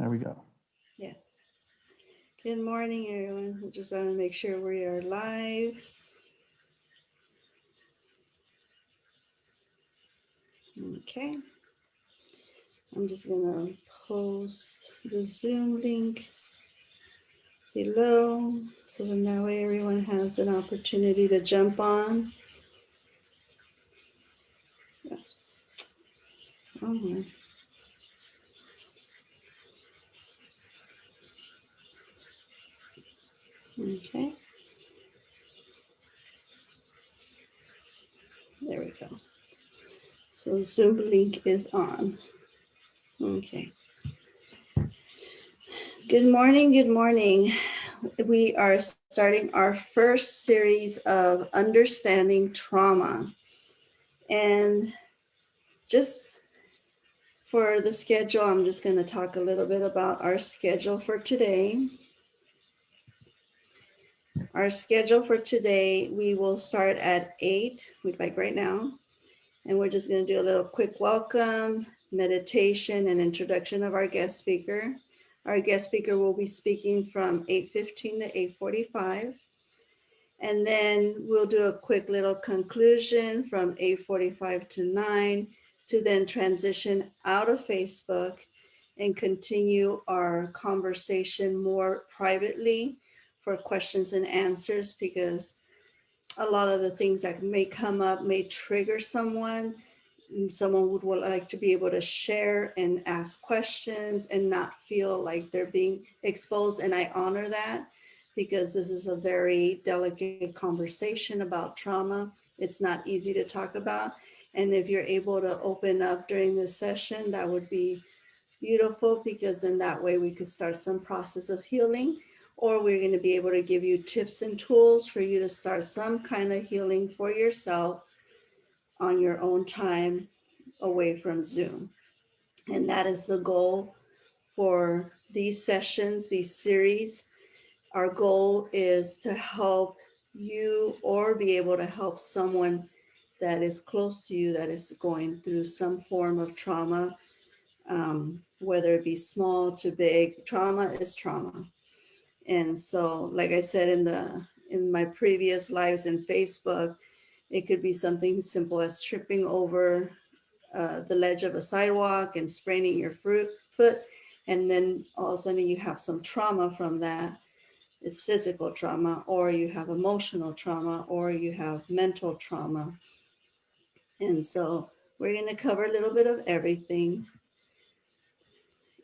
There we go. Yes. Good morning, everyone. We just want to make sure we are live. Okay. I'm just going to post the Zoom link below so then that way everyone has an opportunity to jump on. Oops. Oh my. Okay. There we go. So the Zoom link is on. Okay. Good morning. Good morning. We are starting our first series of understanding trauma. And just for the schedule, I'm just going to talk a little bit about our schedule for today. Our schedule for today, we will start at 8, like right now. And we're just going to do a little quick welcome, meditation, and introduction of our guest speaker. Our guest speaker will be speaking from 8:15 to 8:45. And then we'll do a quick little conclusion from 8:45 to 9 to then transition out of Facebook and continue our conversation more privately for questions and answers, because a lot of the things that may come up may trigger someone. Someone would like to be able to share and ask questions and not feel like they're being exposed. And I honor that because this is a very delicate conversation about trauma. It's not easy to talk about. And if you're able to open up during this session, that would be beautiful, because in that way we could start some process of healing, or we're going to be able to give you tips and tools for you to start some kind of healing for yourself on your own time away from Zoom. And that is the goal for these sessions, these series. Our goal is to help you or be able to help someone that is close to you that is going through some form of trauma, whether it be small to big. Trauma is trauma. And so, like I said in my previous lives in Facebook, it could be something simple as tripping over the ledge of a sidewalk and spraining your foot, and then all of a sudden you have some trauma from that. It's physical trauma, or you have emotional trauma, or you have mental trauma. And so we're going to cover a little bit of everything.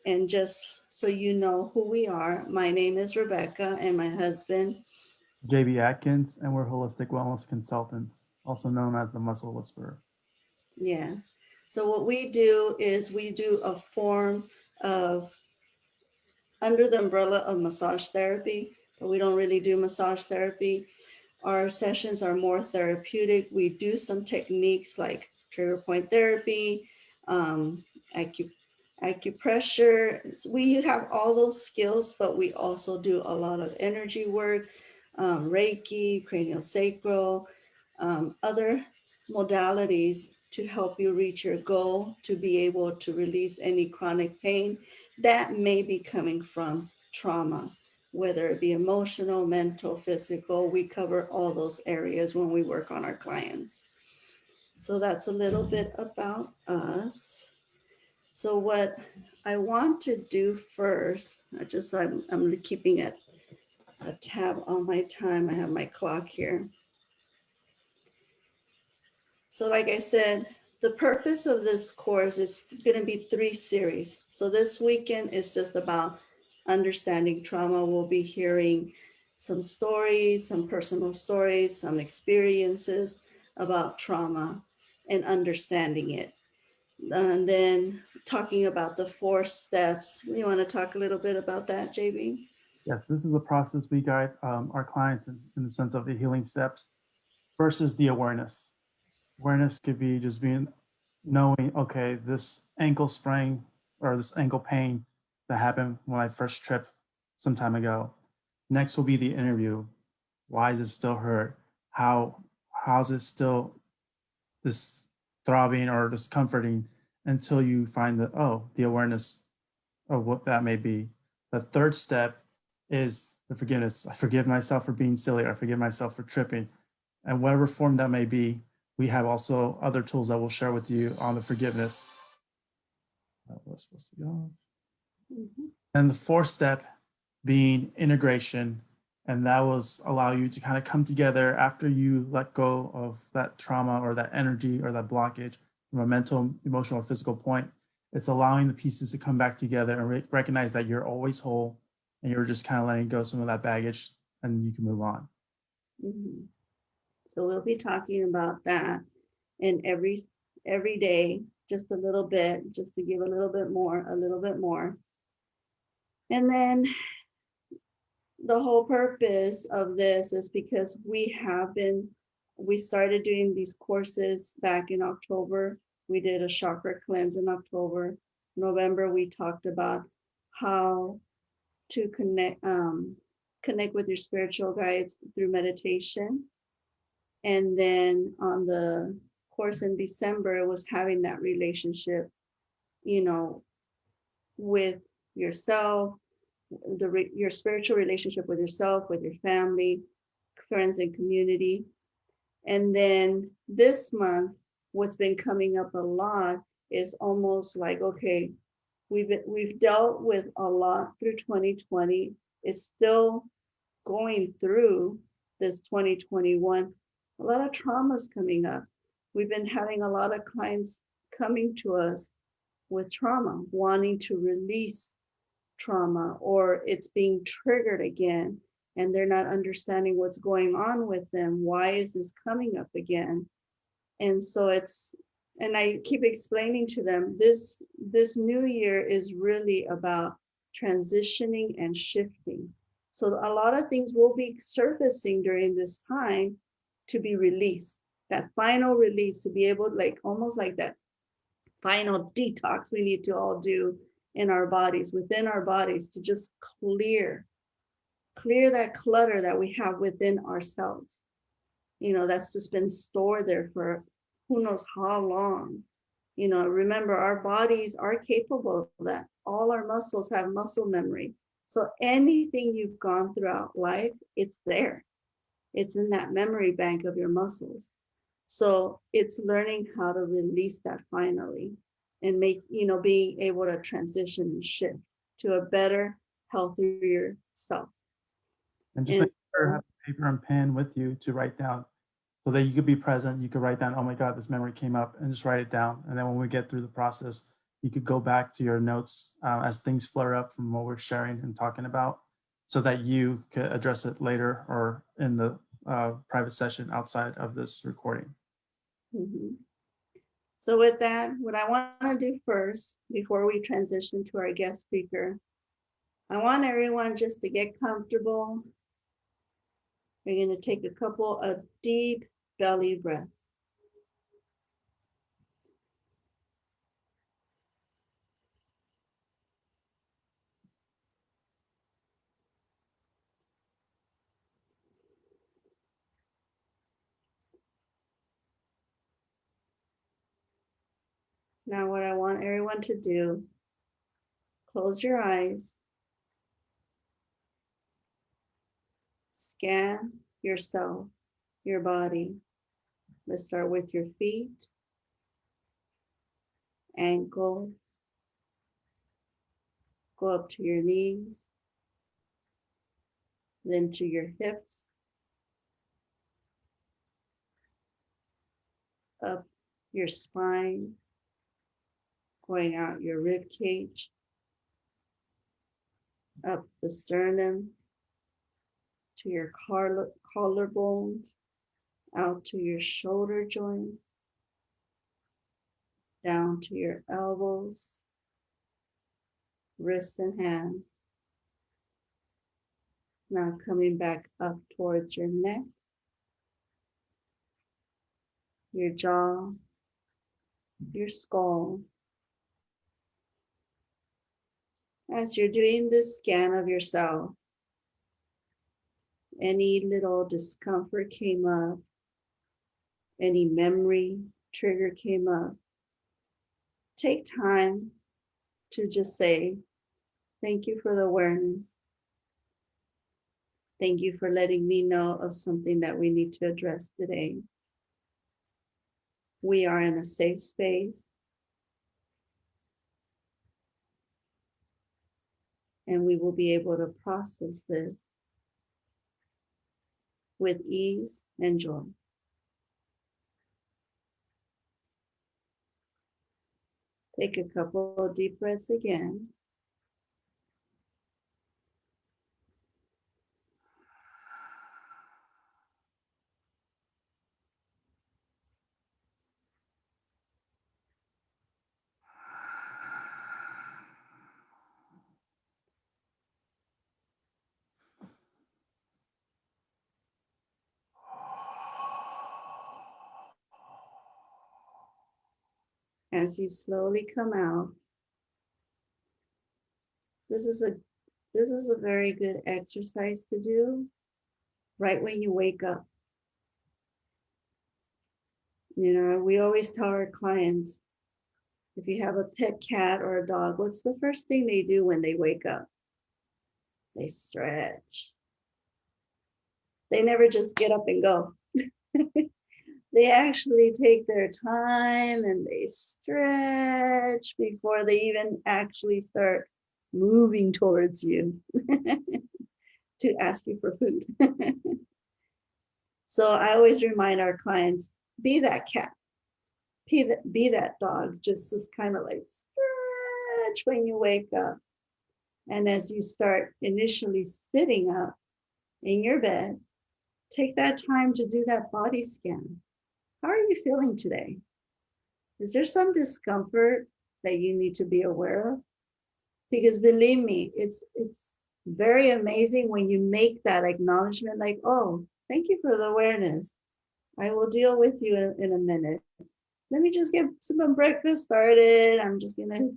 And just so you know who we are, my name is Rebecca, and my husband. JB Atkins, and we're holistic wellness consultants, also known as the Muscle Whisperer. Yes. So what we do is we do a form of, under the umbrella of massage therapy, but we don't really do massage therapy. Our sessions are more therapeutic. We do some techniques like trigger point therapy, um, acupressure. We have all those skills, but we also do a lot of energy work, Reiki, craniosacral, other modalities to help you reach your goal, to be able to release any chronic pain that may be coming from trauma, whether it be emotional, mental, physical. We cover all those areas when we work on our clients. So that's a little bit about us. So what I want to do first, just so I'm keeping a tab on my time. I have my clock here. So like I said, the purpose of this course is going to be 3 series. So this weekend is just about understanding trauma. We'll be hearing some stories, some personal stories, some experiences about trauma and understanding it. And then talking about the 4 steps. You want to talk a little bit about that, JB? Yes, this is a process we guide our clients in the sense of the healing steps. First is the awareness. Awareness could be just being knowing, okay, this ankle sprain or this ankle pain that happened when I first tripped some time ago. Next will be the interview. Why does it still hurt? How's it still this throbbing or discomforting until you find that, oh, the awareness of what that may be. The third step is the forgiveness. I forgive myself for being silly. I forgive myself for tripping. And whatever form that may be, we have also other tools that we'll share with you on the forgiveness. That was supposed to be off. Mhm. And the fourth step being integration. And that was allow you to kind of come together after you let go of that trauma or that energy or that blockage from a mental, emotional, or physical point. It's allowing the pieces to come back together and recognize that you're always whole and you're just kind of letting go some of that baggage and you can move on. Mhm. So we'll be talking about that in every day, just a little bit, just to give a little bit more, a little bit more. And then the whole purpose of this is because we started doing these courses back in October. We did a chakra cleanse in October. November, we talked about how to connect with your spiritual guides through meditation. And then on the course in December, it was having that relationship, you know, with yourself, your spiritual relationship with yourself, with your family, friends, and community. And then this month, what's been coming up a lot is almost like, okay, we've dealt with a lot through 2020. It's still going through this 2021. A lot of traumas coming up. We've been having a lot of clients coming to us with trauma, wanting to release trauma, or it's being triggered again and they're not understanding what's going on with them. Why is this coming up again? And so and I keep explaining to them, this new year is really about transitioning and shifting. So a lot of things will be surfacing during this time to be released, that final release, to be able, like almost like that final detox we need to all do in our bodies, within our bodies, to just clear that clutter that we have within ourselves. That's just been stored there for who knows how long. Remember, our bodies are capable of that. All our muscles have muscle memory. So anything you've gone throughout life, it's there. It's in that memory bank of your muscles. So it's learning how to release that finally and being able to transition and shift to a better, healthier self. And just And make sure you have paper and pen with you to write down so that you could be present. You could write down, oh my God, this memory came up, and just write it down. And then when we get through the process, you could go back to your notes as things flare up from what we're sharing and talking about so that you could address it later or in the private session outside of this recording. Mhm. So with that, what I want to do first, before we transition to our guest speaker, I want everyone just to get comfortable. We're going to take a couple of deep belly breaths. Now, what I want everyone to do, close your eyes, scan yourself, your body. Let's start with your feet, ankles, go up to your knees, then to your hips, up your spine, going out your rib cage, up the sternum, to your collarbones, out to your shoulder joints, down to your elbows, wrists and hands. Now coming back up towards your neck, your jaw, your skull. As you're doing this scan of yourself, any little discomfort came up, any memory trigger came up, take time to just say, Thank you for the awareness. Thank you for letting me know of something that we need to address today. We are in a safe space, and we will be able to process this with ease and joy. Take a couple of deep breaths again. As you slowly come out, this is a very good exercise to do right when you wake up. You know, we always tell our clients, if you have a pet cat or a dog, what's the first thing they do when they wake up? They stretch. They never just get up and go. They actually take their time and they stretch before they even actually start moving towards you to ask you for food. So I always remind our clients, be that cat, be that dog, just kind of like stretch when you wake up. And as you start initially sitting up in your bed, take that time to do that body scan. How are you feeling today? Is there some discomfort that you need to be aware of? Because believe me, it's very amazing when you make that acknowledgement, like, oh, thank you for the awareness. I will deal with you in a minute. Let me just get some breakfast started. I'm just gonna,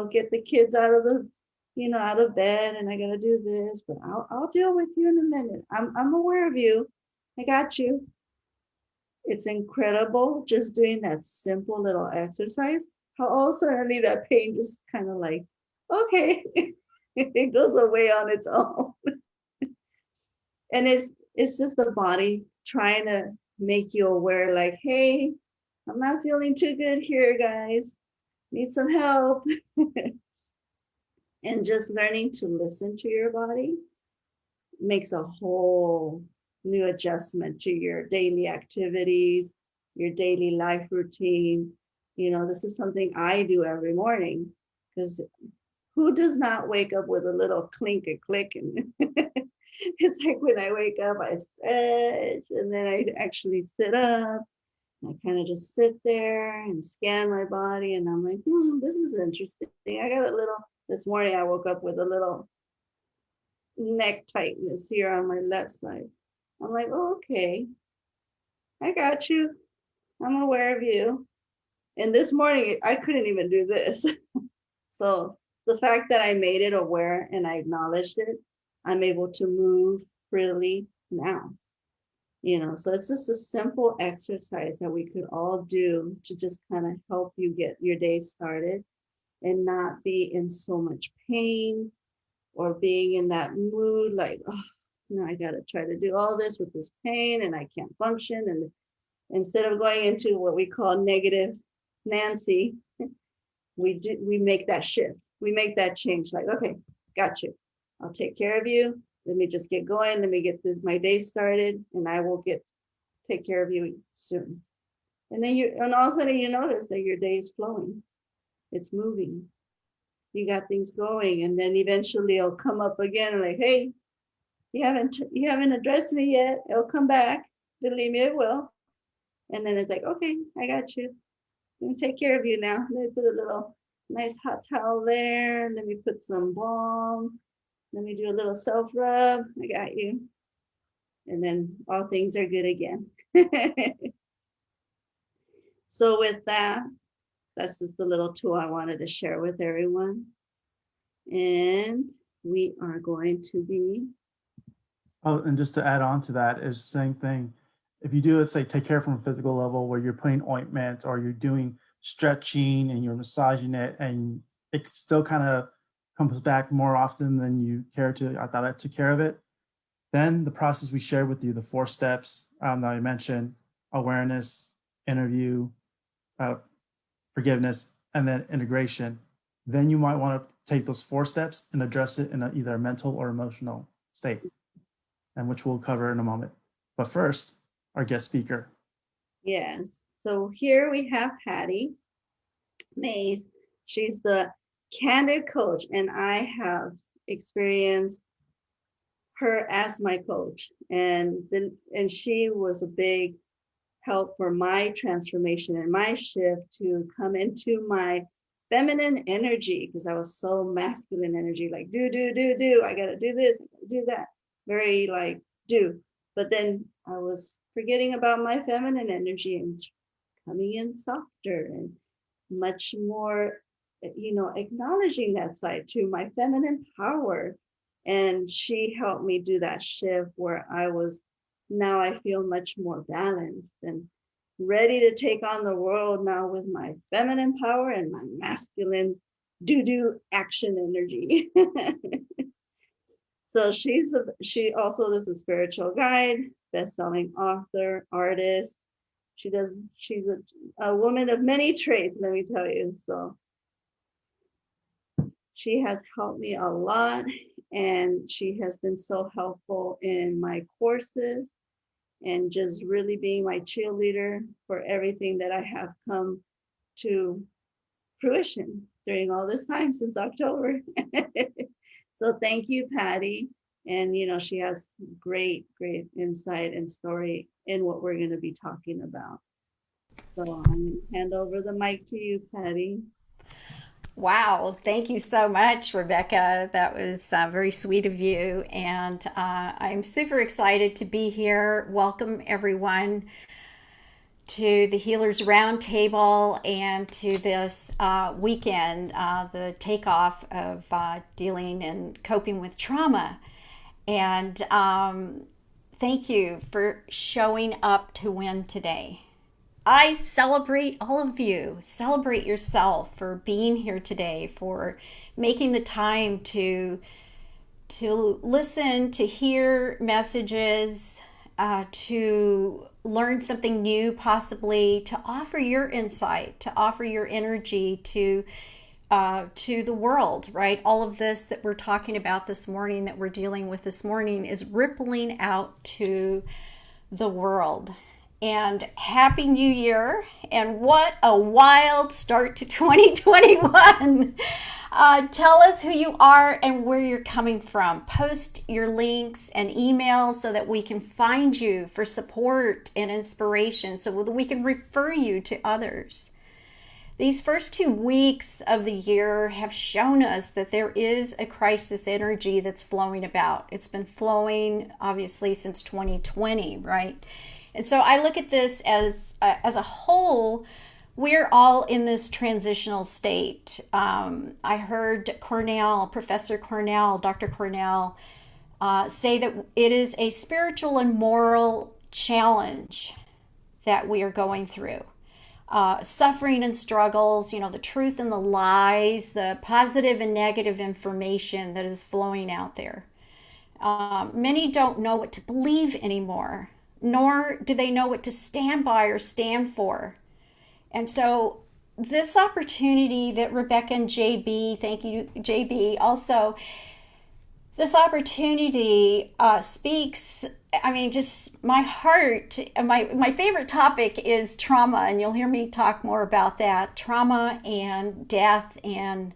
get the kids out of the, out of bed, and I gotta do this, but I'll deal with you in a minute. I'm aware of you. I got you. It's incredible just doing that simple little exercise. How all suddenly that pain just kind of like, okay, it goes away on its own. And it's just the body trying to make you aware, like, hey, I'm not feeling too good here, guys. Need some help. And just learning to listen to your body makes a whole new adjustment to your daily activities, your daily life routine. This is something I do every morning, because who does not wake up with a little clink and click? And it's like when I wake up, I stretch and then I actually sit up. I kind of just sit there and scan my body, and I'm like, this is interesting. I got a little, this morning I woke up with a little neck tightness here on my left side. I'm like, oh, okay, I got you. I'm aware of you. And this morning, I couldn't even do this. So the fact that I made it aware and I acknowledged it, I'm able to move freely now. So it's just a simple exercise that we could all do to just kind of help you get your day started and not be in so much pain or being in that mood like, oh, now I got to try to do all this with this pain and I can't function. And instead of going into what we call negative Nancy, we make that shift. We make that change. Like, okay, got you. I'll take care of you. Let me just get going. Let me get my day started, and I will take care of you soon. And then all of a sudden you notice that your day is flowing. It's moving. You got things going, and then eventually it'll come up again, like, hey, you haven't addressed me yet. It'll come back. Believe me, it will. And then it's like, okay, I got you. Let me take care of you now. Let me put a little nice hot towel there. Let me put some balm. Let me do a little self rub. I got you. And then all things are good again. So with that, that's just the little tool I wanted to share with everyone. And we are going to be. Oh, and just to add on to that is the same thing. If you do it, say, take care from a physical level where you're putting ointment or you're doing stretching and you're massaging it, and it still kind of comes back more often than you care to, I thought I took care of it. Then the process we shared with you, the 4 steps that I mentioned: awareness, interview, uh, forgiveness, and then integration. Then you might want to take those 4 steps and address it in either a mental or emotional state, and which we'll cover in a moment. But first, our guest speaker. Yes. So here we have Patty Mays. She's the Candid coach, and I have experienced her as my coach, and she was a big help for my transformation and my shift to come into my feminine energy, because I was so masculine energy, like do, I gotta do this, I gotta do that, very like do. But then I was forgetting about my feminine energy and coming in softer and much more, acknowledging that side to my feminine power. And she helped me do that shift where now I feel much more balanced and ready to take on the world now with my feminine power and my masculine do action energy. So she also is a spiritual guide, best-selling author, artist. She's a woman of many traits, let me tell you. So she has helped me a lot, and she has been so helpful in my courses and just really being my cheerleader for everything that I have come to fruition during all this time since October. So thank you, Patty. And she has great insight and story in what we're going to be talking about. So I'm going to hand over the mic to you, Patty. Wow, thank you so much, Rebecca. That was very sweet of you. And I'm super excited to be here. Welcome, everyone, to the Healers Roundtable and to this weekend, the takeoff of dealing and coping with trauma. And thank you for showing up to win today. I celebrate all of you. Celebrate yourself for being here today, for making the time to listen, to hear messages, to learn something new, possibly to offer your insight, to offer your energy to the world, right? All of this that we're talking about this morning, that we're dealing with this morning, is rippling out to the world. And Happy New Year, and what a wild start to 2021. Tell us who you are and where you're coming from. Post your links and emails so that we can find you for support and inspiration, so that we can refer you to others. These first 2 weeks of the year have shown us that there is a crisis energy that's flowing about. It's been flowing, obviously, since 2020, right? And so I look at this as a whole. We're all in this transitional state. I heard Professor Cornell, Dr. Cornell, say that it is a spiritual and moral challenge that we are going through. Suffering and struggles, the truth and the lies, the positive and negative information that is flowing out there. Many don't know what to believe anymore, nor do they know what to stand by or stand for. And so this opportunity that Rebecca and JB, thank you, JB, also, this opportunity speaks, just my heart. My favorite topic is trauma, and you'll hear me talk more about that. Trauma and death, and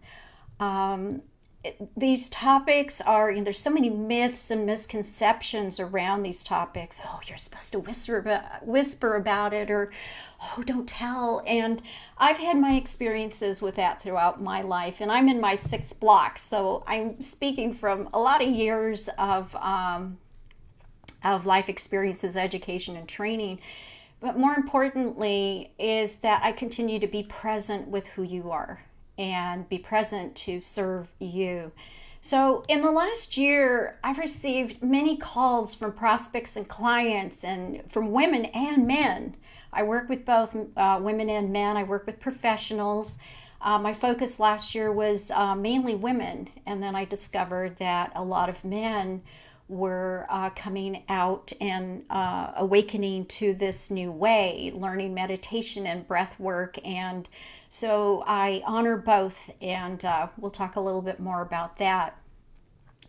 these topics are, there's so many myths and misconceptions around these topics. Oh, you're supposed to whisper about it, or oh, don't tell. And I've had my experiences with that throughout my life, and I'm in my 6th block, so I'm speaking from a lot of years of life experiences, education, and training. But more importantly is that I continue to be present with who you are and be present to serve you. So in the last year, I've received many calls from prospects and clients, and from women and men. I work with both women and men. I work with professionals. My focus last year was mainly women, and then I discovered that a lot of men were coming out and awakening to this new way, learning meditation and breath work. And so I honor both, and we'll talk a little bit more about that.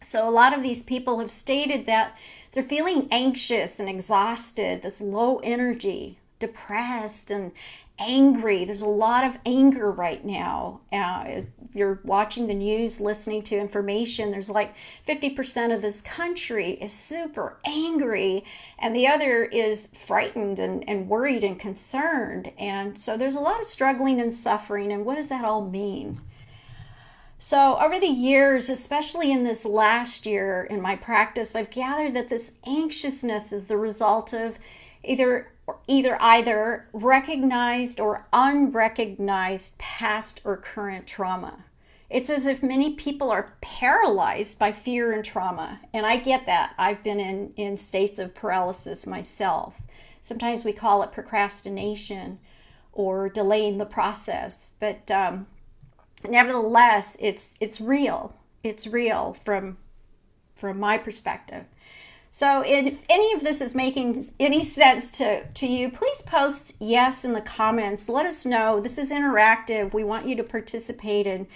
So a lot of these people have stated that they're feeling anxious and exhausted, this low energy, depressed and angry. There's a lot of anger right now. If you're watching the news, listening to information, there's like 50% of this country is super angry, and the other is frightened and worried and concerned. And so there's a lot of struggling and suffering. And what does that all mean? So over the years, especially in this last year in my practice, I've gathered that this anxiousness is the result of either recognized or unrecognized past or current trauma. It's as if many people are paralyzed by fear and trauma. And I get that. I've been in states of paralysis myself. Sometimes we call it procrastination or delaying the process. But nevertheless, it's real. It's real from my perspective. So if any of this is making any sense to you, please post yes in the comments. Let us know. This is interactive. We want you to participate and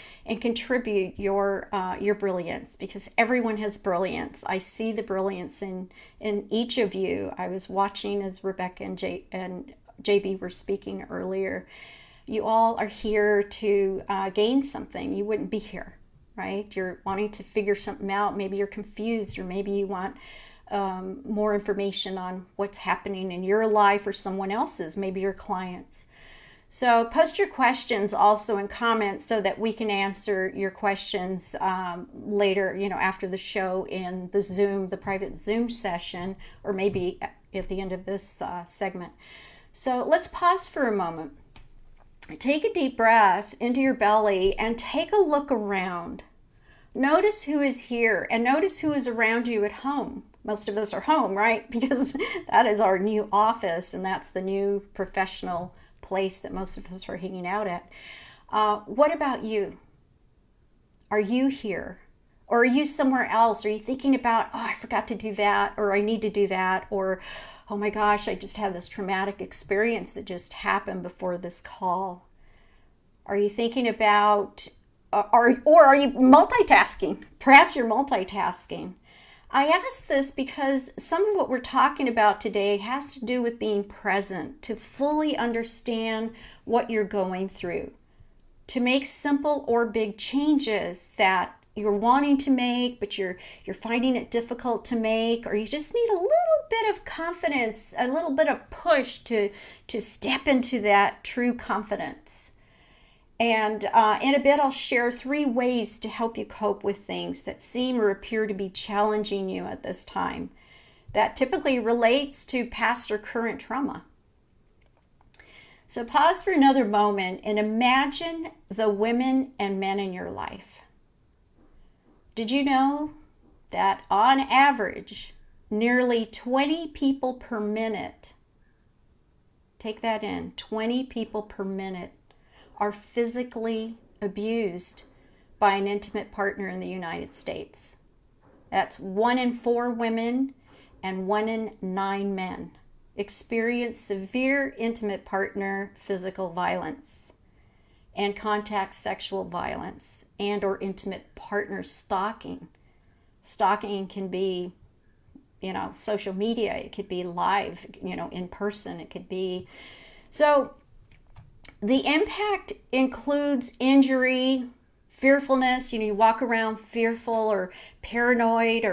contribute your brilliance, because everyone has brilliance. I see the brilliance in each of you. I was watching as Rebecca and JB were speaking earlier. You all are here to gain something. You wouldn't be here, right? You're wanting to figure something out. Maybe you're confused, or maybe you want more information on what's happening in your life or someone else's, maybe your clients. So post your questions also in comments so that we can answer your questions later, after the show in the private Zoom session, or maybe at the end of this segment. So let's pause for a moment. Take a deep breath into your belly and take a look around. Notice who is here and notice who is around you at home. Most of us are home, right? Because that is our new office, and that's the new professional place that most of us are hanging out at. What about you? Are you here? Or are you somewhere else? Are you thinking about, I forgot to do that, or I need to do that, or oh my gosh, I just had this traumatic experience that just happened before this call? Are you thinking about, or are you multitasking? Perhaps you're multitasking. I ask this because some of what we're talking about today has to do with being present, to fully understand what you're going through, to make simple or big changes that you're wanting to make, but you're finding it difficult to make, or you just need a little bit of confidence, a little bit of push to step into that true confidence. And in a bit, I'll share 3 ways to help you cope with things that seem or appear to be challenging you at this time. That typically relates to past or current trauma. So pause for another moment and imagine the women and men in your life. Did you know that on average, nearly 20 people per minute, take that in, 20 people per minute, are physically abused by an intimate partner in the United States? That's 1 in 4 women and 1 in 9 men experience severe intimate partner physical violence and contact sexual violence and or intimate partner stalking. Stalking can be, social media. It could be live, in person. It could be. So the impact includes injury, fearfulness. You walk around fearful or paranoid,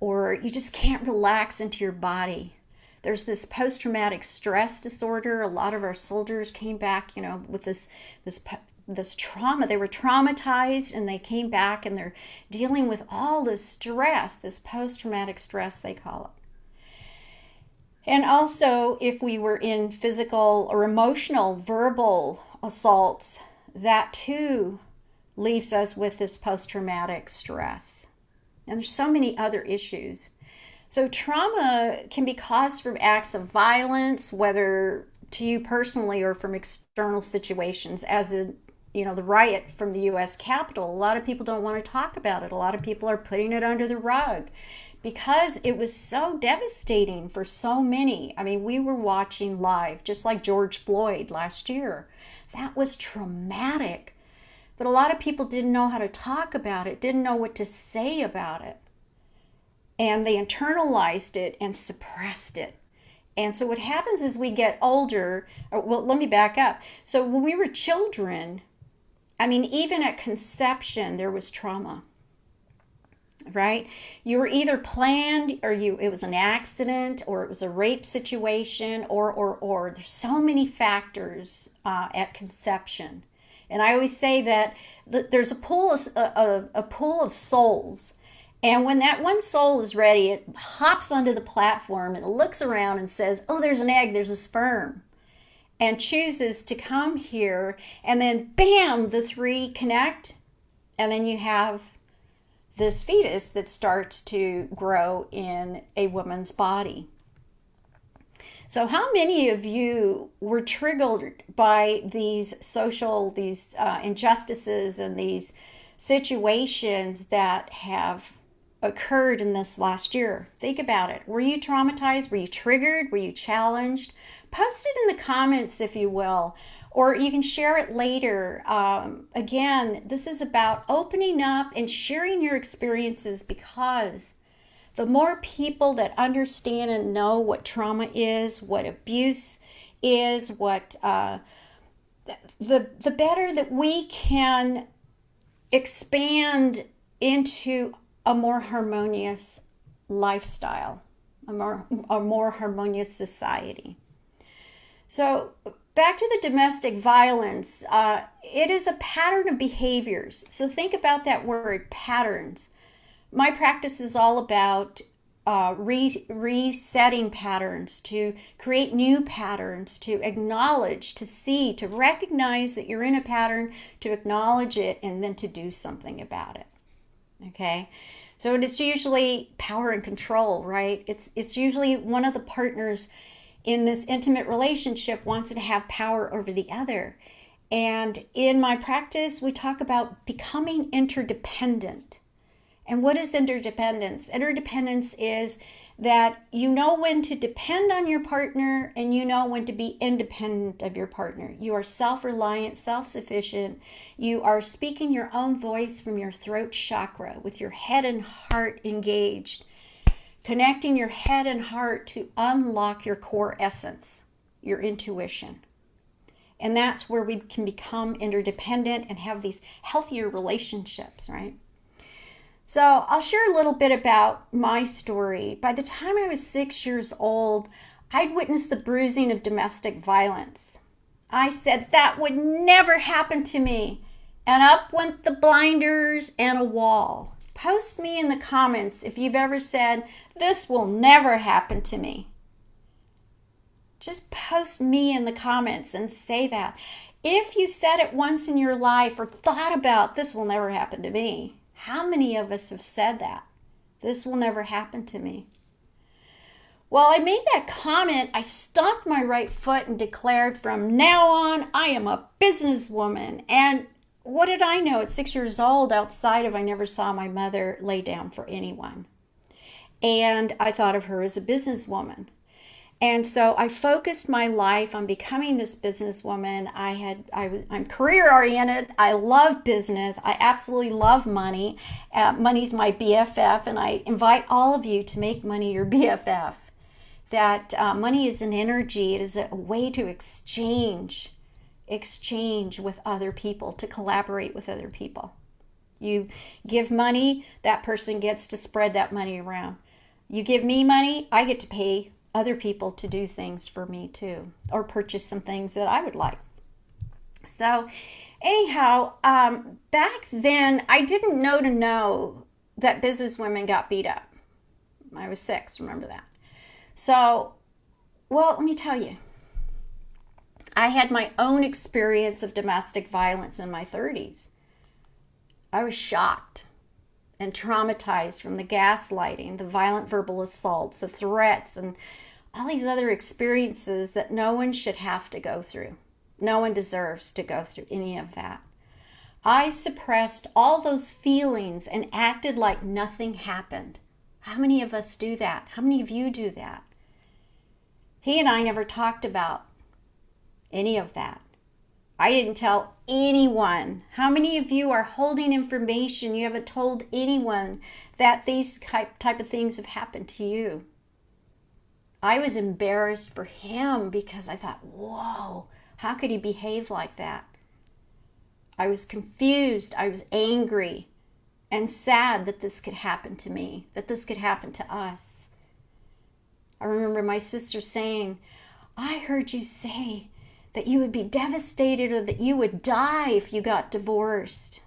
or you just can't relax into your body. There's this post-traumatic stress disorder. A lot of our soldiers came back, with this trauma. They were traumatized and they came back and they're dealing with all this stress, this post-traumatic stress they call it. And also, if we were in physical or emotional, verbal assaults, that too leaves us with this post-traumatic stress. And there's so many other issues. So trauma can be caused from acts of violence, whether to you personally or from external situations, as the riot from the US Capitol. A lot of people don't want to talk about it. A lot of people are putting it under the rug because it was so devastating for so many. I mean, we were watching live, just like George Floyd last year. That was traumatic. But a lot of people didn't know how to talk about it, didn't know what to say about it. And they internalized it and suppressed it. And so what happens as we get older, well, let me back up. So when we were children, I mean, even at conception, there was trauma, right? You were either planned or it was an accident or it was a rape situation or. There's so many factors at conception. And I always say that there's a pool of souls. And when that one soul is ready, it hops onto the platform and it looks around and says, oh, there's an egg, there's a sperm, and chooses to come here. And then, bam, the three connect. And then you have this fetus that starts to grow in a woman's body. So how many of you were triggered by these injustices and these situations that have occurred in this last year? Think about it. Were you traumatized? Were you triggered? Were you challenged? Post it in the comments, if you will, or you can share it later. Again, this is about opening up and sharing your experiences, because the more people that understand and know what trauma is, what abuse is, what the better that we can expand into a more harmonious lifestyle, a more harmonious society. So back to the domestic violence, it is a pattern of behaviors. So think about that word, patterns. My practice is all about resetting patterns, to create new patterns, to acknowledge, to see, to recognize that you're in a pattern, to acknowledge it, and then to do something about it. Okay, so it's usually power and control, right? It's usually one of the partners in this intimate relationship wants to have power over the other. And in my practice, we talk about becoming interdependent. And what is interdependence? Interdependence is that you know when to depend on your partner and you know when to be independent of your partner. You are self-reliant, self-sufficient. You are speaking your own voice from your throat chakra with your head and heart engaged, connecting your head and heart to unlock your core essence, your intuition. And that's where we can become interdependent and have these healthier relationships, right? So I'll share a little bit about my story. By the time I was 6 years old, I'd witnessed the bruising of domestic violence. I said that would never happen to me. And up went the blinders and a wall. Post me in the comments if you've ever said, this will never happen to me. Just post me in the comments and say that. If you said it once in your life or thought about, this will never happen to me. How many of us have said that? This will never happen to me. Well, I made that comment. I stomped my right foot and declared, from now on, I am a businesswoman. And what did I know at 6 years old, outside of I never saw my mother lay down for anyone. And I thought of her as a businesswoman. And so I focused my life on becoming this businesswoman. I'm career-oriented. I love business. I absolutely love money. Money's my BFF, and I invite all of you to make money your BFF. That money is an energy. It is a way to exchange with other people, to collaborate with other people. You give money, that person gets to spread that money around. You give me money, I get to pay other people to do things for me too, or purchase some things that I would like. So anyhow, back then I didn't know that businesswomen got beat up. I was 6, remember that. So, well, let me tell you, I had my own experience of domestic violence in my 30s. I was shocked and traumatized from the gaslighting, the violent verbal assaults, the threats, and all these other experiences that no one should have to go through. No one deserves to go through any of that. I suppressed all those feelings and acted like nothing happened. How many of us do that? How many of you do that? He and I never talked about any of that. I didn't tell anyone. How many of you are holding information you haven't told anyone that these type of things have happened to you? I was embarrassed for him because I thought, whoa, how could he behave like that? I was confused. I was angry and sad that this could happen to me, that this could happen to us. I remember my sister saying, I heard you say that you would be devastated or that you would die if you got divorced.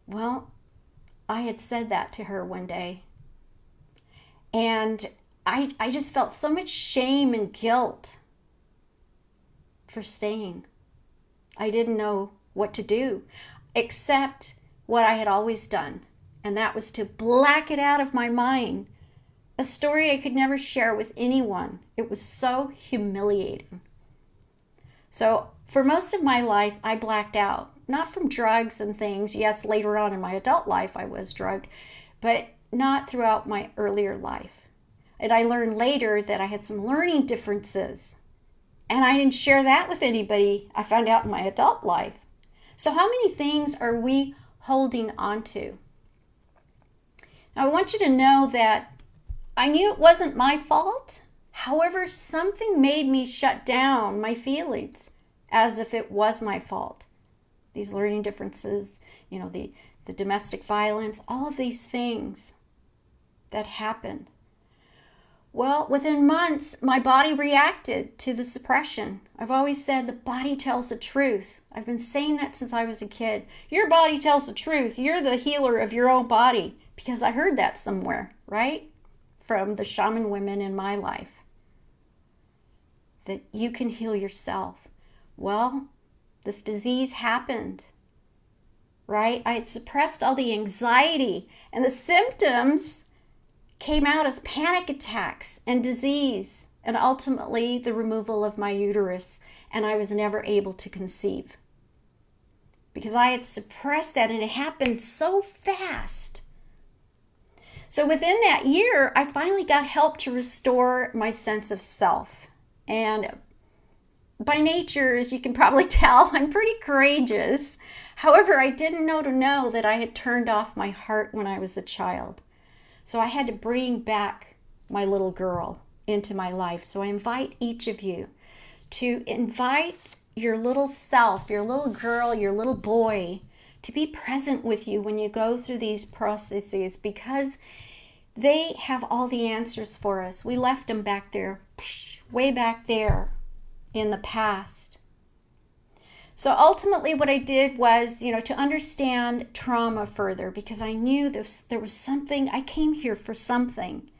Well, I had said that to her one day. And I just felt so much shame and guilt for staying. I didn't know what to do except what I had always done, and that was to black it out of my mind. A story I could never share with anyone. It was so humiliating. So for most of my life, I blacked out, not from drugs and things. Yes, later on in my adult life, I was drugged, but not throughout my earlier life. And I learned later that I had some learning differences, and I didn't share that with anybody. I found out in my adult life. So how many things are we holding on to? Now, I want you to know that I knew it wasn't my fault. However, something made me shut down my feelings as if it was my fault. These learning differences, the domestic violence, all of these things that happened. Well, within months, my body reacted to the suppression. I've always said the body tells the truth. I've been saying that since I was a kid. Your body tells the truth. You're the healer of your own body, because I heard that somewhere, right? From the shaman women in my life, that you can heal yourself. Well, this disease happened, right? I had suppressed all the anxiety, and the symptoms came out as panic attacks and disease, and ultimately the removal of my uterus, and I was never able to conceive because I had suppressed that, and it happened so fast. So within that year, I finally got help to restore my sense of self. And by nature, as you can probably tell, I'm pretty courageous. However, I didn't know that I had turned off my heart when I was a child. So I had to bring back my little girl into my life. So I invite each of you to invite your little self, your little girl, your little boy, to be present with you when you go through these processes, because they have all the answers for us. We left them back there, way back there in the past. So ultimately what I did was, to understand trauma further, because I knew there was something, I came here for something.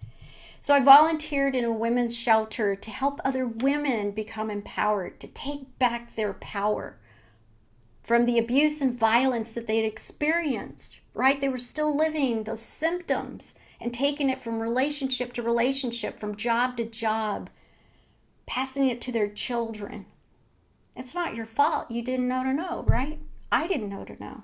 So I volunteered in a women's shelter to help other women become empowered, to take back their power from the abuse and violence that they had experienced, right? They were still living those symptoms and taking it from relationship to relationship, from job to job, passing it to their children. It's not your fault. You didn't know to know, right? I didn't know to know.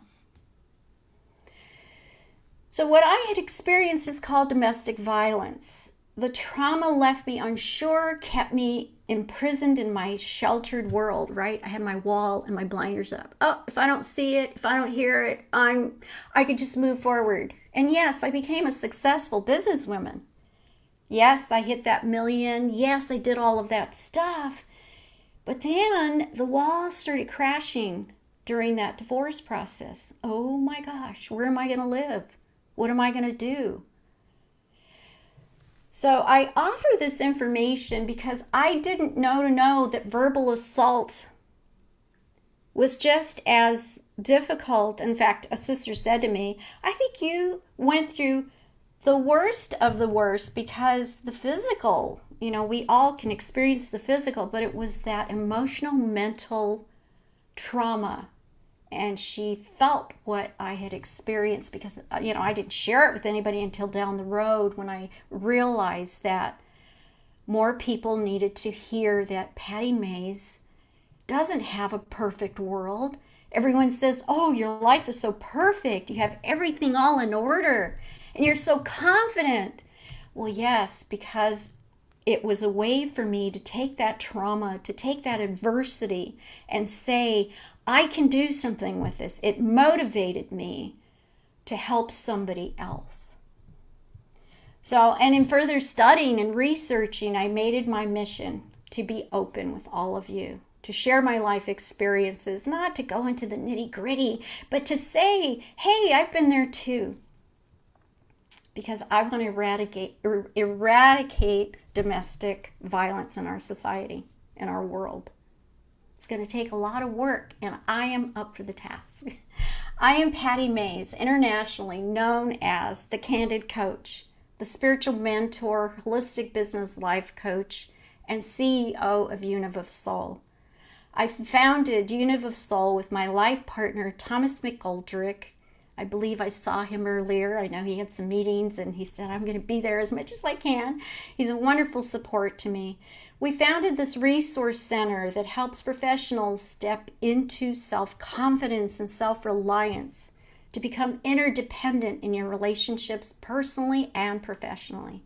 So what I had experienced is called domestic violence. The trauma left me unsure, kept me imprisoned in my sheltered world, right? I had my wall and my blinders up. Oh, if I don't see it, if I don't hear it, I could just move forward. And yes, I became a successful businesswoman. Yes, I hit that million. Yes, I did all of that stuff. But then the walls started crashing during that divorce process. Oh my gosh, where am I going to live? What am I going to do? So I offer this information because I didn't know that verbal assault was just as difficult. In fact, a sister said to me, I think you went through the worst of the worst, because the physical, we all can experience the physical, but it was that emotional, mental trauma. And she felt what I had experienced because, I didn't share it with anybody until down the road, when I realized that more people needed to hear that Patty Mays doesn't have a perfect world. Everyone says, oh, your life is so perfect. You have everything all in order and you're so confident. Well, yes, because it was a way for me to take that trauma, to take that adversity and say, I can do something with this. It motivated me to help somebody else. So, and in further studying and researching, I made it my mission to be open with all of you, to share my life experiences, not to go into the nitty-gritty, but to say, hey, I've been there too. Because I want to eradicate domestic violence in our society, in our world. It's going to take a lot of work, and I am up for the task. I am Patty Mays, internationally known as the Candid Coach, the spiritual mentor, holistic business life coach, and CEO of Univ of Soul. I founded Univ of Soul with my life partner, Thomas McGoldrick. I believe I saw him earlier. I know he had some meetings and he said, I'm going to be there as much as I can. He's a wonderful support to me. We founded this resource center that helps professionals step into self-confidence and self-reliance to become interdependent in your relationships personally and professionally.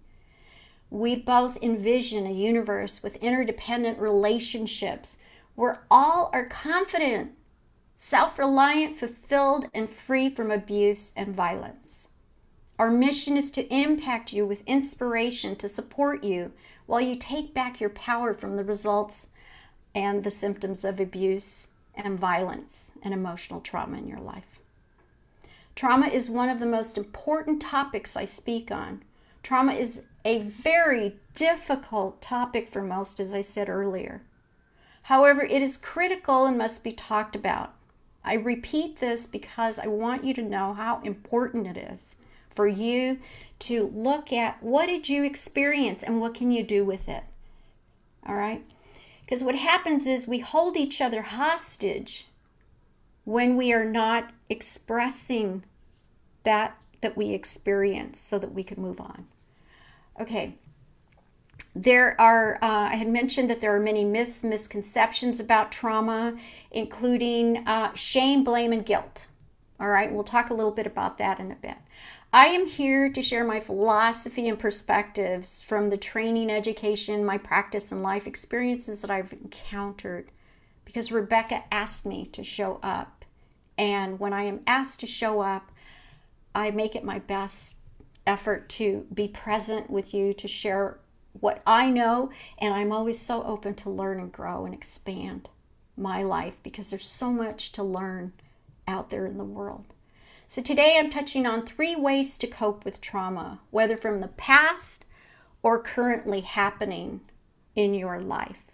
We both envision a universe with interdependent relationships where all are confident, self-reliant, fulfilled, and free from abuse and violence. Our mission is to impact you with inspiration to support you while you take back your power from the results and the symptoms of abuse and violence and emotional trauma in your life. Trauma is one of the most important topics I speak on. Trauma is a very difficult topic for most, as I said earlier. However, it is critical and must be talked about. I repeat this because I want you to know how important it is for you to look at what did you experience and what can you do with it. All right? Because what happens is we hold each other hostage when we are not expressing that we experience so that we can move on. Okay. There are, I had mentioned that there are many myths, misconceptions about trauma, including shame, blame, and guilt. All right, we'll talk a little bit about that in a bit. I am here to share my philosophy and perspectives from the training, education, my practice, and life experiences that I've encountered because Rebecca asked me to show up. And when I am asked to show up, I make it my best effort to be present with you, to share what I know, and I'm always so open to learn and grow and expand my life because there's so much to learn out there in the world. So today I'm touching on 3 ways to cope with trauma, whether from the past or currently happening in your life.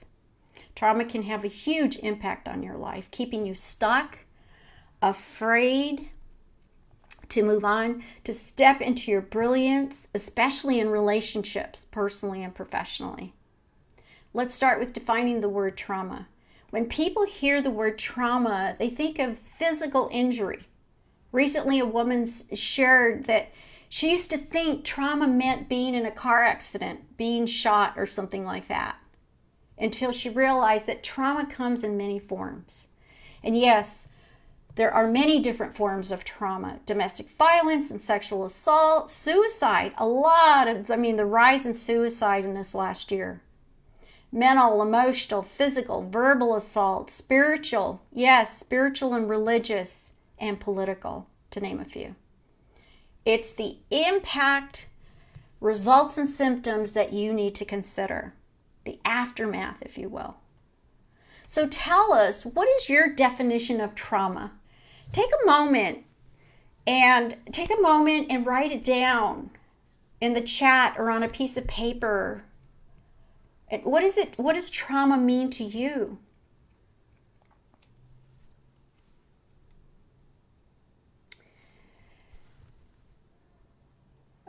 Trauma can have a huge impact on your life, keeping you stuck, afraid to move on, to step into your brilliance, especially in relationships, personally and professionally. Let's start with defining the word trauma. When people hear the word trauma, they think of physical injury. Recently, a woman shared that she used to think trauma meant being in a car accident, being shot, or something like that, until she realized that trauma comes in many forms. And yes, there are many different forms of trauma: domestic violence and sexual assault, suicide, the rise in suicide in this last year. Mental, emotional, physical, verbal assault, spiritual and religious, and political, to name a few. It's the impact, results, and symptoms that you need to consider, the aftermath, if you will. So tell us, what is your definition of trauma? Take a moment and write it down in the chat or on a piece of paper. And what does trauma mean to you?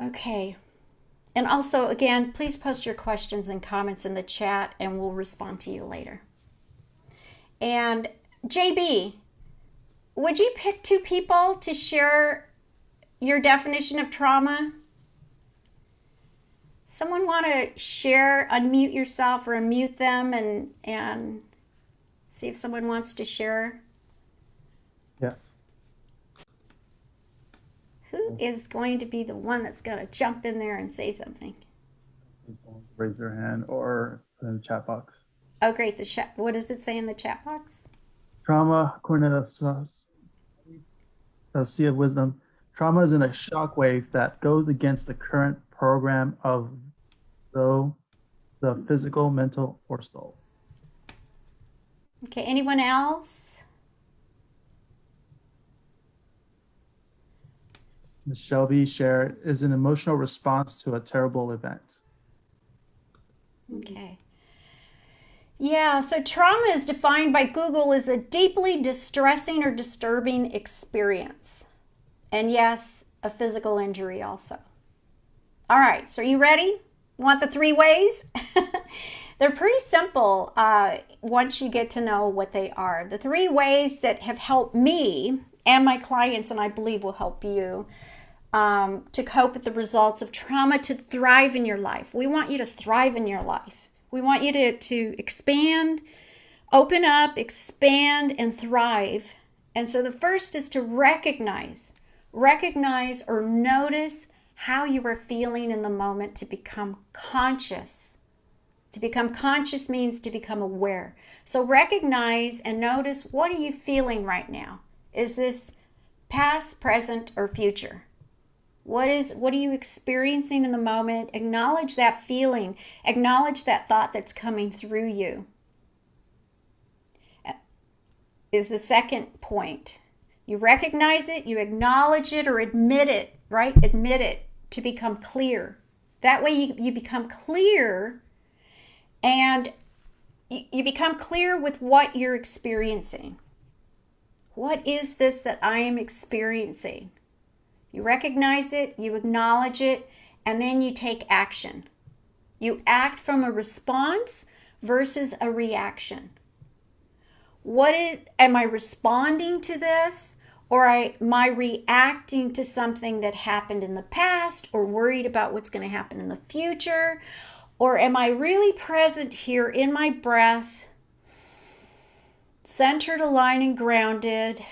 Okay. And also, again, please post your questions and comments in the chat and we'll respond to you later. And JB, would you pick 2 people to share your definition of trauma? Someone want to share, unmute yourself or unmute them and see if someone wants to share Yes. Who is going to be the one that's going to jump in there and say something? People raise their hand or put in the chat box. Oh, great. The chat. What does it say in the chat box? Trauma, according to the Sea of Wisdom, trauma is in a shockwave that goes against the current program of the physical, mental, or soul. Okay. Anyone else? Ms. Shelby shared is an emotional response to a terrible event. Okay. Yeah, so trauma is defined by Google as a deeply distressing or disturbing experience. And yes, a physical injury also. All right, so are you ready? Want the 3 ways? They're pretty simple once you get to know what they are. The 3 ways that have helped me and my clients, and I believe will help you, to cope with the results of trauma, to thrive in your life. We want you to thrive in your life. We want you to expand, open up, expand, and thrive. And so the first is to recognize or notice how you are feeling in the moment, to become conscious. To become conscious means to become aware. So recognize and notice, what are you feeling right now? Is this past, present, or future? What are you experiencing in the moment? Acknowledge that feeling. Acknowledge that thought that's coming through you. Is the second point. You recognize it, you acknowledge it, or admit it, right? Admit it to become clear. That way you become clear, and you become clear with what you're experiencing. What is this that I am experiencing? You recognize it, you acknowledge it, and then you take action. You act from a response versus a reaction. Am I responding to this, or am I reacting to something that happened in the past, or worried about what's going to happen in the future? Or am I really present here in my breath, centered, aligned, and grounded?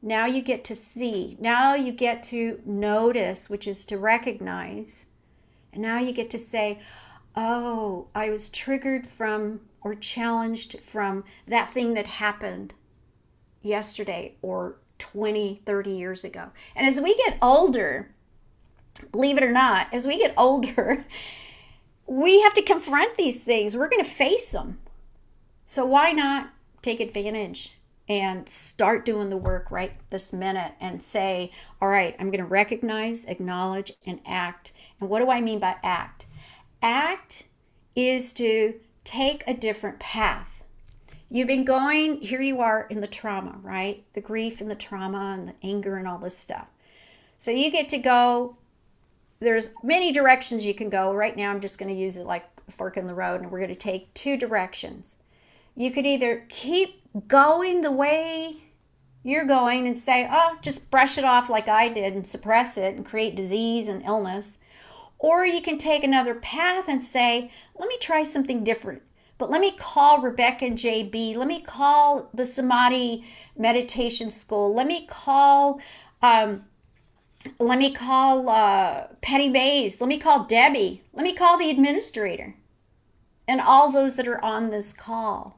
Now you get to see. Now you get to notice, which is to recognize. And now you get to say, oh, I was triggered from or challenged from that thing that happened yesterday or 20, 30 years ago. And as we get older, believe it or not, as we get older, we have to confront these things. We're going to face them. So why not take advantage and start doing the work right this minute and say, all right, I'm going to recognize, acknowledge, and act. And what do I mean by act? Act is to take a different path. You've been going, here you are in the trauma, right? The grief and the trauma and the anger and all this stuff. So you get to go, there's many directions you can go. Right now I'm just going to use it like a fork in the road, and we're going to take 2 directions. You could either keep going the way you're going and say, oh, just brush it off like I did and suppress it and create disease and illness. Or you can take another path and say, let me try something different. But let me call Rebecca and JB. Let me call the Samadhi Meditation School. Let me call Petty Mays. Let me call Debbie. Let me call the administrator. And all those that are on this call.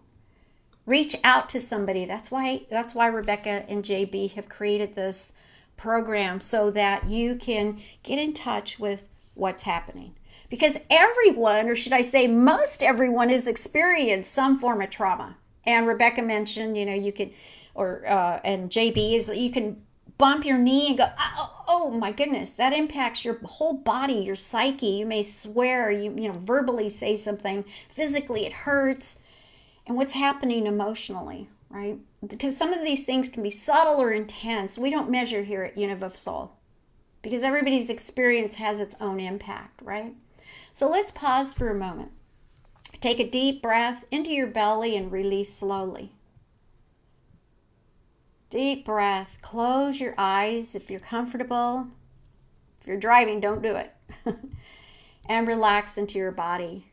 Reach out to somebody. That's why Rebecca and JB have created this program, so that you can get in touch with what's happening. Because everyone, or should I say most everyone, has experienced some form of trauma. And Rebecca mentioned, you can, and JB is, you can bump your knee and go, oh my goodness, that impacts your whole body, your psyche. You may swear, you verbally say something, physically it hurts. And what's happening emotionally, right? Because some of these things can be subtle or intense. We don't measure here at Univ of Soul, because everybody's experience has its own impact, right? So let's pause for a moment. Take a deep breath into your belly and release slowly. Deep breath. Close your eyes if you're comfortable. If you're driving, don't do it. And relax into your body.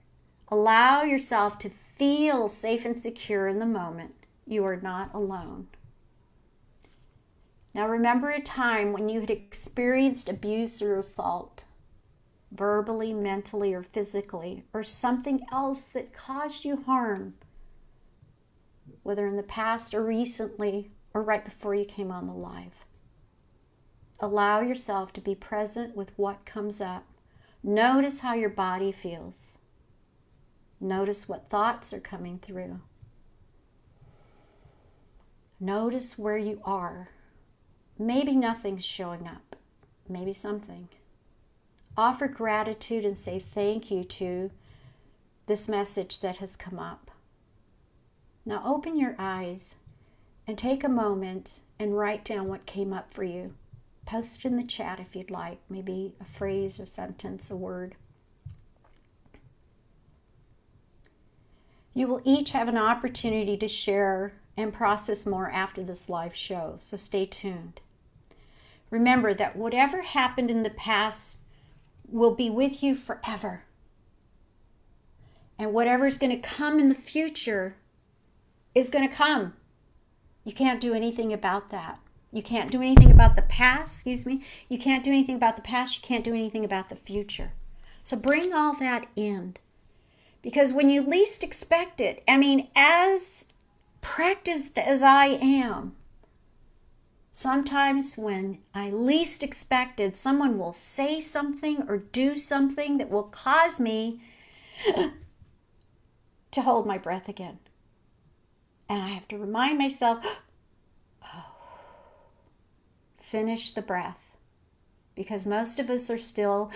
Allow yourself to feel safe and secure in the moment. You are not alone. Now remember a time when you had experienced abuse or assault, verbally, mentally, or physically, or something else that caused you harm, whether in the past or recently or right before you came on the live. Allow yourself to be present with what comes up. Notice how your body feels. Notice what thoughts are coming through. Notice where you are. Maybe nothing's showing up. Maybe something. Offer gratitude and say thank you to this message that has come up. Now open your eyes and take a moment and write down what came up for you. Post it in the chat if you'd like, maybe a phrase, a sentence, a word. You will each have an opportunity to share and process more after this live show, so stay tuned. Remember that whatever happened in the past will be with you forever. And whatever's going to come in the future is going to come. You can't do anything about that. You can't do anything about the past, You can't do anything about the past. You can't do anything about the future. So bring all that in. Because when you least expect it, as practiced as I am, sometimes when I least expected, someone will say something or do something that will cause me to hold my breath again. And I have to remind myself, finish the breath. Because most of us are still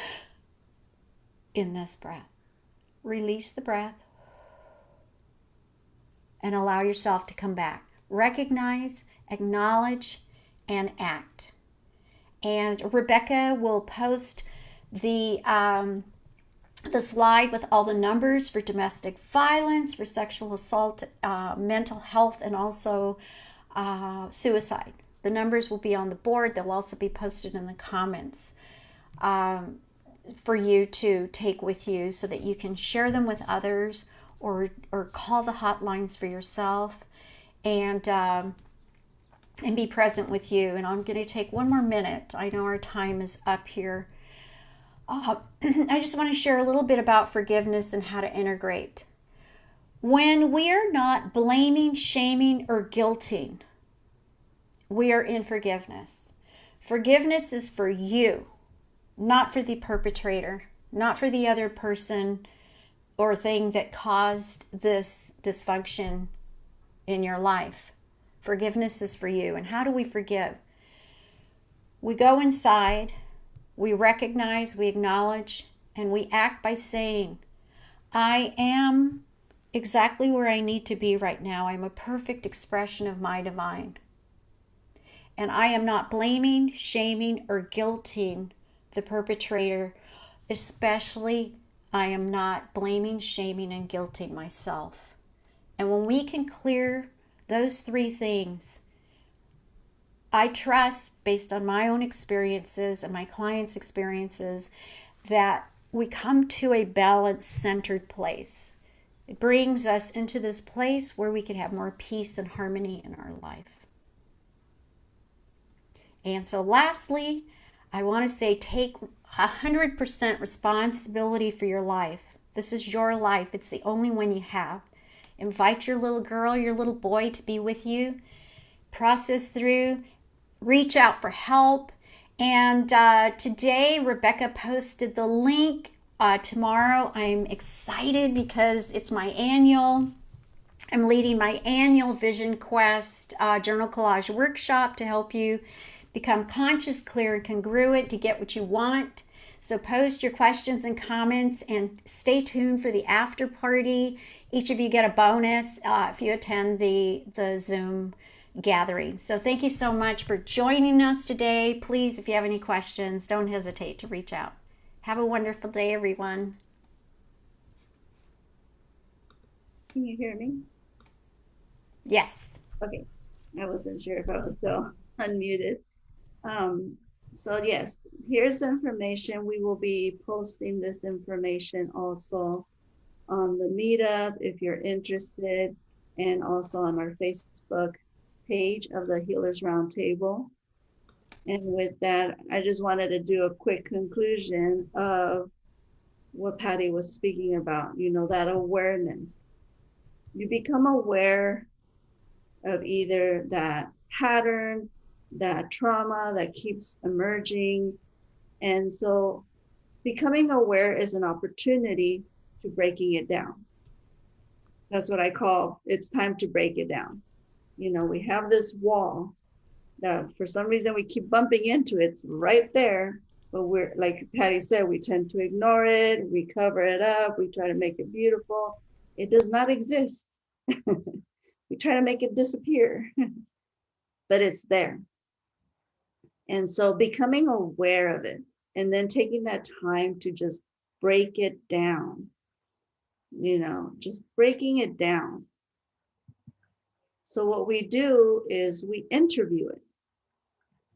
in this breath. Release the breath and allow yourself to come back. Recognize, acknowledge, and act. And Rebecca will post the slide with all the numbers for domestic violence, for sexual assault, mental health, and also suicide. The numbers will be on the board. They'll also be posted in the comments for you to take with you so that you can share them with others or call the hotlines for yourself and be present with you. And I'm going to take one more minute. I know our time is up here. I just want to share a little bit about forgiveness and how to integrate. When we are not blaming, shaming, or guilting, we are in forgiveness. Forgiveness is for you, not for the perpetrator, not for the other person or thing that caused this dysfunction in your life. Forgiveness is for you. And how do we forgive? We go inside, we recognize, we acknowledge, and we act by saying, I am exactly where I need to be right now. I'm a perfect expression of my divine. And I am not blaming, shaming, or guilting the perpetrator. Especially, I am not blaming, shaming, and guilting myself. And when we can clear those three things, I trust, based on my own experiences and my clients' experiences, that we come to a balanced, centered place. It brings us into this place where we can have more peace and harmony in our life. And so lastly, I want to say take 100% responsibility for your life. This is your life. It's the only one you have. Invite your little girl, your little boy to be with you. Process through. Reach out for help. And today, Rebecca posted the link. Tomorrow, I'm excited because it's my annual. I'm leading my annual Vision Quest Journal Collage Workshop to help you become conscious, clear, and congruent to get what you want. So post your questions and comments and stay tuned for the after party. Each of you get a bonus if you attend the Zoom gathering. So thank you so much for joining us today. Please, if you have any questions, don't hesitate to reach out. Have a wonderful day, everyone. Can you hear me? Yes. Okay. I wasn't sure if I was still unmuted. So yes, here's the information. We will be posting this information also on the meetup if you're interested, and also on our Facebook page of the Healers Roundtable. And with that, I just wanted to do a quick conclusion of what Patty was speaking about, that awareness. You become aware of either that pattern, that trauma that keeps emerging. And so becoming aware is an opportunity to breaking it down. That's what I call it's time to break it down. We have this wall that for some reason we keep bumping into. It's right there, but we're, like Patty said, we tend to ignore it, we cover it up, we try to make it beautiful. It does not exist. We try to make it disappear, but it's there. And so becoming aware of it and then taking that time to just break it down, just breaking it down. So what we do is we interview it.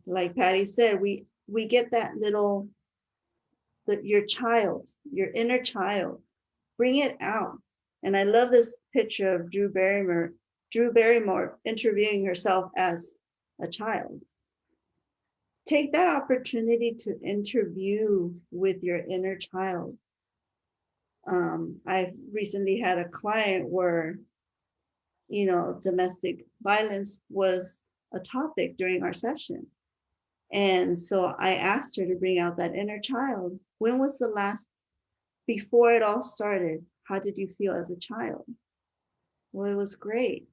Like Patty said, we get that little, your inner child, bring it out. And I love this picture of Drew Barrymore interviewing herself as a child. Take that opportunity to interview with your inner child. I recently had a client where, domestic violence was a topic during our session. And so I asked her to bring out that inner child. When was the last, before it all started, how did you feel as a child? Well, it was great.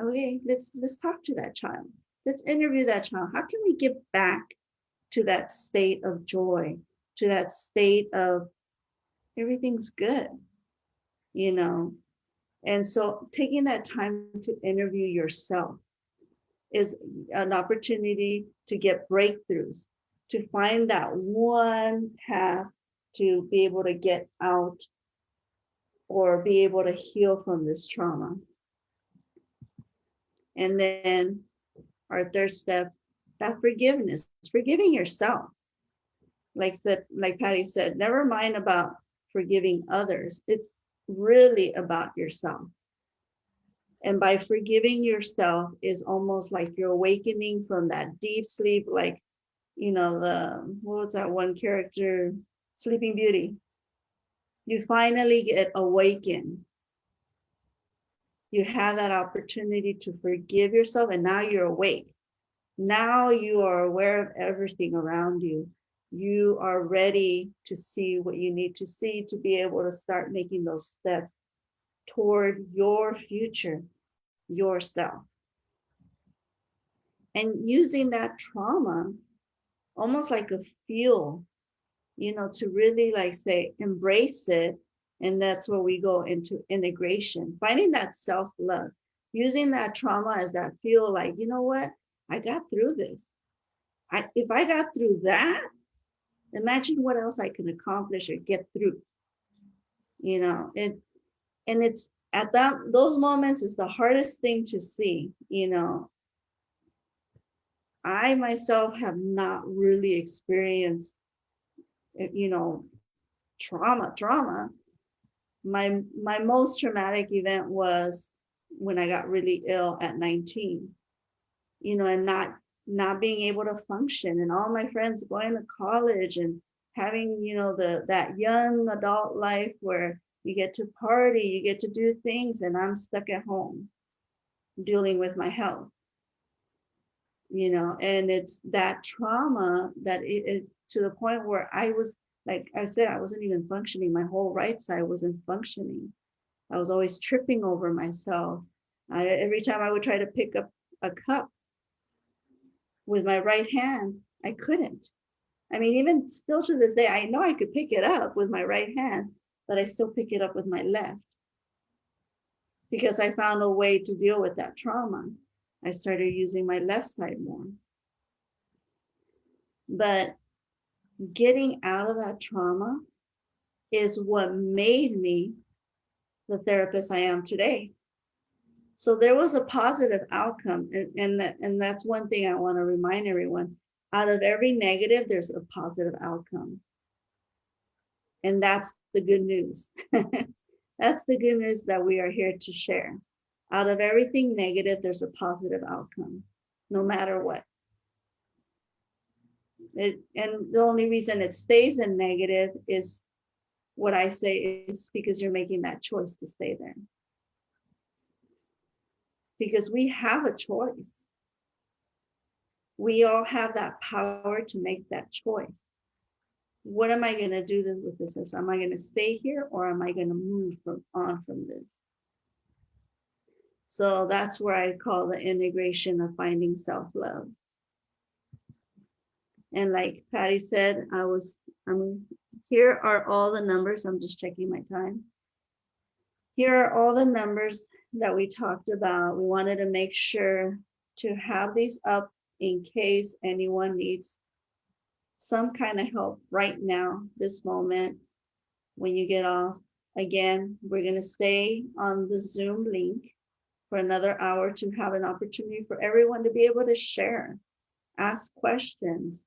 Okay, let's talk to that child. Let's interview that child. How can we get back to that state of joy, to that state of everything's good, And so taking that time to interview yourself is an opportunity to get breakthroughs, to find that one path to be able to get out or be able to heal from this trauma. And then our third step, that forgiveness, forgiving yourself. Like Patty said, never mind about forgiving others. It's really about yourself. And by forgiving yourself is almost like you're awakening from that deep sleep, like, what was that one character, Sleeping Beauty? You finally get awakened. You have that opportunity to forgive yourself, and now you're awake. Now you are aware of everything around you. You are ready to see what you need to see to be able to start making those steps toward your future, yourself. And using that trauma almost like a fuel, to really embrace it. And that's where we go into integration, finding that self-love, using that trauma as that fuel, like, you know what? I got through this. If I got through that, imagine what else I can accomplish or get through. And it's at those moments is the hardest thing to see. I myself have not really experienced, trauma. My most traumatic event was when I got really ill at 19, and not being able to function, and all my friends going to college and having, that young adult life where you get to party, you get to do things, and I'm stuck at home dealing with my health, and it's that trauma that it to the point where I was, like I said, I wasn't even functioning. My whole right side wasn't functioning. I was always tripping over myself. Every time I would try to pick up a cup with my right hand, I couldn't. I mean, even still to this day, I know I could pick it up with my right hand, but I still pick it up with my left because I found a way to deal with that trauma. I started using my left side more. But getting out of that trauma is what made me the therapist I am today. So there was a positive outcome. And that's one thing I want to remind everyone. Out of every negative, there's a positive outcome. And that's the good news. That's the good news that we are here to share. Out of everything negative, there's a positive outcome, no matter what. And the only reason it stays in negative is what I say is because you're making that choice to stay there. Because we have a choice. We all have that power to make that choice. What am I going to do with this? Am I going to stay here or am I going to move on from this? So that's where I call the integration of finding self-love. And like Patty said, here are all the numbers. I'm just checking my time. Here are all the numbers that we talked about. We wanted to make sure to have these up in case anyone needs some kind of help right now, this moment, when you get off. Again, we're going to stay on the Zoom link for another hour to have an opportunity for everyone to be able to share, ask questions,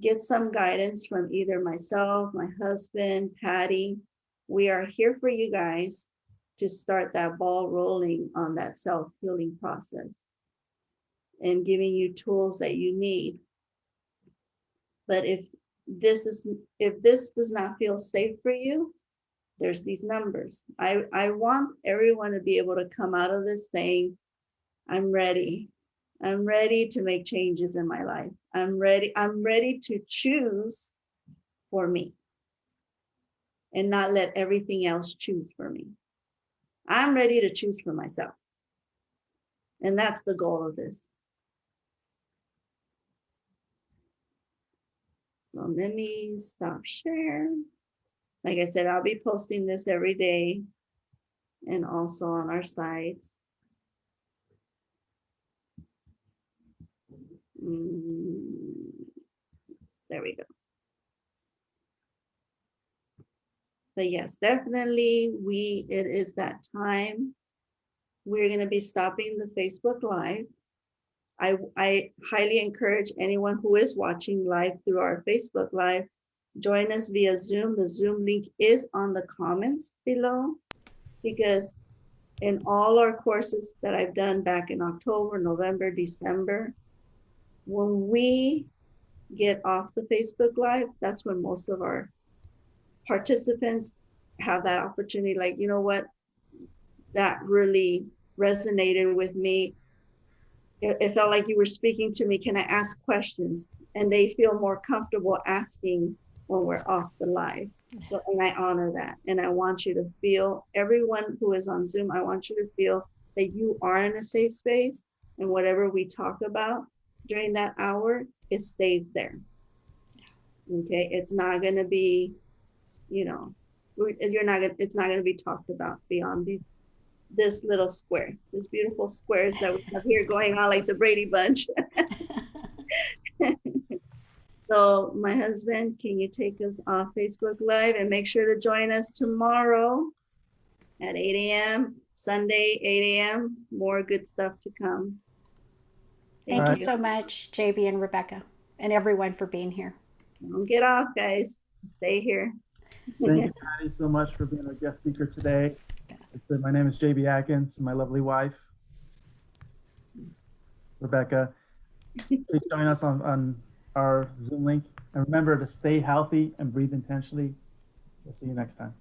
get some guidance from either myself, my husband, Patty. We are here for you guys to start that ball rolling on that self-healing process and giving you tools that you need. But if this does not feel safe for you, there's these numbers. I want everyone to be able to come out of this saying, I'm ready. I'm ready to make changes in my life. I'm ready to choose for me and not let everything else choose for me. I'm ready to choose for myself. And that's the goal of this. So let me stop share. Like I said, I'll be posting this every day and also on our sites. There we go. But yes, definitely it is that time. We're going to be stopping the Facebook Live. I highly encourage anyone who is watching live through our Facebook Live, join us via Zoom. The Zoom link is on the comments below, because in all our courses that I've done back in October, November, December, when we get off the Facebook Live, that's when most of our participants have that opportunity. Like, you know what, that really resonated with me. It felt like you were speaking to me. Can I ask questions? And they feel more comfortable asking when we're off the live. So, and I honor that. And I want you to feel, everyone who is on Zoom, I want you to feel that you are in a safe space, and whatever we talk about during that hour, it stays there. Okay, it's not going to be, it's not going to be talked about beyond this little square, this beautiful squares that we have here going on like the Brady Bunch. So my husband, can you take us off Facebook Live and make sure to join us tomorrow at 8 a.m., Sunday, 8 a.m. More good stuff to come. Thank you so much, JB and Rebecca, and everyone for being here. Don't get off, guys. Stay here. Thank you, Patty, so much for being our guest speaker today. My name is JB Atkins, and my lovely wife, Rebecca. Please join us on our Zoom link. And remember to stay healthy and breathe intentionally. We'll see you next time.